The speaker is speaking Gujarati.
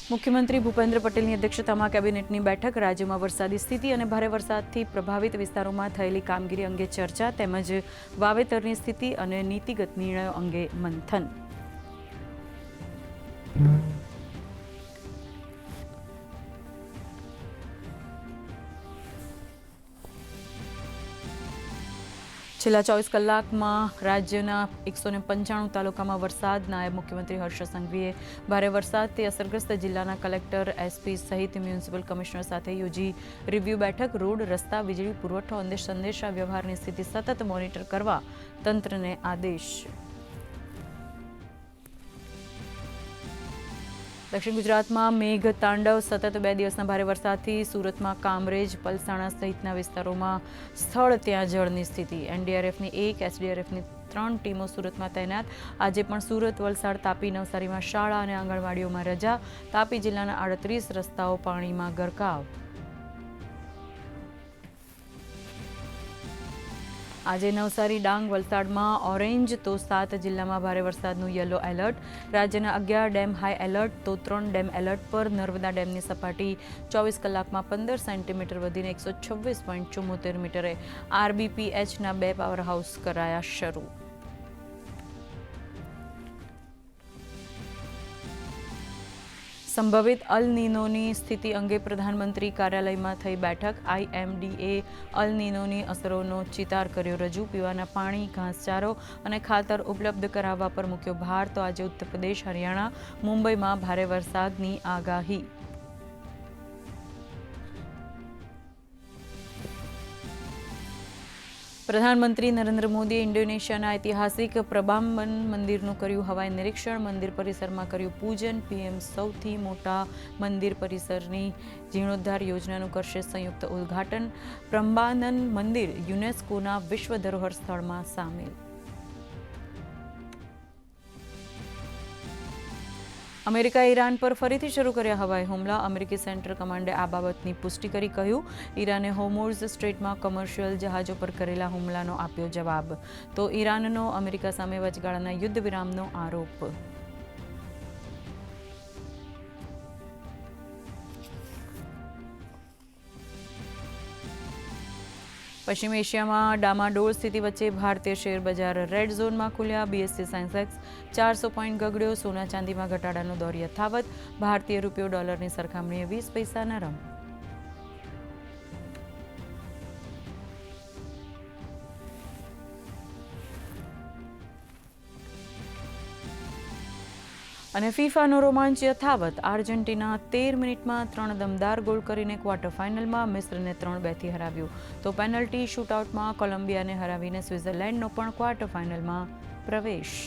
મુખ્યમંત્રી ભૂપેન્દ્ર પટેલની અધ્યક્ષતામાં કેબિનેટની બેઠક રાજ્યમાં વરસાદી સ્થિતિ અને ભારે વરસાદથી પ્રભાવિત વિસ્તારોમાં થયેલી કામગીરી અંગે ચર્ચા તેમજ વાવેતરની સ્થિતિ અને નીતિગત નિર્ણયો અંગે મંથન. છેલ્લા 24 કલાકમાં રાજ્યના 195 તાલુકામાં વરસાદ. નાયબ મુખ્યમંત્રી હર્ષ સંઘવીએ ભારે વરસાદથી અસરગ્રસ્ત જિલ્લાના કલેક્ટર, એસપી સહિત મ્યુનિસિપલ કમિશનર સાથે યોજી રિવ્યૂ બેઠક. રોડ, રસ્તા, વીજળી પુરવઠો અને સંદેશા વ્યવહારની સ્થિતિ સતત મોનિટર કરવા તંત્રને આદેશ. દક્ષિણ ગુજરાતમાં મેઘ તાંડવ. સતત 2 દિવસના ભારે વરસાદથી સુરતમાં કામરેજ, પલસાણા સહિતના વિસ્તારોમાં સ્થળ ત્યાં જળની સ્થિતિ. એનડીઆરએફની 1, એસડીઆરએફની 3 ટીમો સુરતમાં તૈનાત. આજે પણ સુરત, વલસાડ, તાપી, નવસારીમાં શાળા અને આંગણવાડીઓમાં રજા. તાપી જિલ્લાના 38 રસ્તાઓ પાણીમાં ગરકાવ. આજે નવસારી, ડાંગ, વલસાડમાં ઓરેન્જ તો 7 જિલ્લામાં ભારે વરસાદનું યલો એલર્ટ. રાજ્યના 11 ડેમ હાઈ એલર્ટ તો 3 ડેમ એલર્ટ પર. નર્મદા ડેમની સપાટી 24 કલાકમાં 15 સેન્ટીમીટર વધીને 126.74 મીટરે. આરબીપીએચના 2 પાવર હાઉસ કરાયા શરૂ. સંભવિત અલ નીનોની સ્થિતિ અંગે પ્રધાનમંત્રી કાર્યાલયમાં થઈ બેઠક. આઈએમડીએ અલ નીનોની અસરોનો ચિતાર કર્યો રજૂ. પીવાના પાણી, ઘાસચારો અને ખાતર ઉપલબ્ધ કરાવવા પર મૂક્યો ભાર. તો આજે ઉત્તર પ્રદેશ, હરિયાણા, મુંબઈમાં ભારે વરસાદની આગાહી. પ્રધાનમંત્રી નરેન્દ્ર મોદીએ ઇન્ડોનેશિયાના ઐતિહાસિક પ્રબામ્બન મંદિરનું કર્યું હવાઈ નિરીક્ષણ. મંદિર પરિસરમાં કર્યું પૂજન. પીએમ સૌથી મોટા મંદિર પરિસરની જીર્ણોદ્ધાર યોજનાનું કરશે સંયુક્ત ઉદ્ઘાટન. પ્રબામ્બન મંદિર યુનેસ્કોના વિશ્વ ધરોહર સ્થળમાં સામેલ. અમેરિકાએ ઈરાન પર ફરીથી શરૂ કર્યા હવાઈ હુમલા. અમેરિકી સેન્ટ્રલ કમાન્ડે આ બાબતની પુષ્ટિ કરી કહ્યું, ઈરાને હોર્મુઝ સ્ટ્રેટમાં કમર્શિયલ જહાજો પર કરેલા હુમલાનો આપ્યો જવાબ. તો ઈરાનનો અમેરિકા સામે વચગાળાના યુદ્ધ વિરામનો આરોપ. પશ્ચિમ એશિયામાં ડામાડોળ સ્થિતિ વચ્ચે ભારતીય શેર બજાર રેડ ઝોનમાં ખુલ્યા. બીએસસી સેન્સેક્સ 400 પોઈન્ટ ગગડ્યો. સોના ચાંદીમાં ઘટાડાનો દોર યથાવત. ભારતીય રૂપિયો ડોલરની સરખામણીએ 20 પૈસા નરમ. અને ફીફાનો રોમાંચ યથાવત. આર્જેન્ટિના 13 મિનિટમાં 3 દમદાર ગોલ કરીને ક્વાર્ટર ફાઇનલમાં. મિસ્રને 3-2થી હરાવ્યું. તો પેનલ્ટી શૂટઆઉટમાં કોલંબિયાને હરાવીને સ્વિટ્ઝરલેન્ડનો પણ ક્વાર્ટર ફાઇનલમાં પ્રવેશ.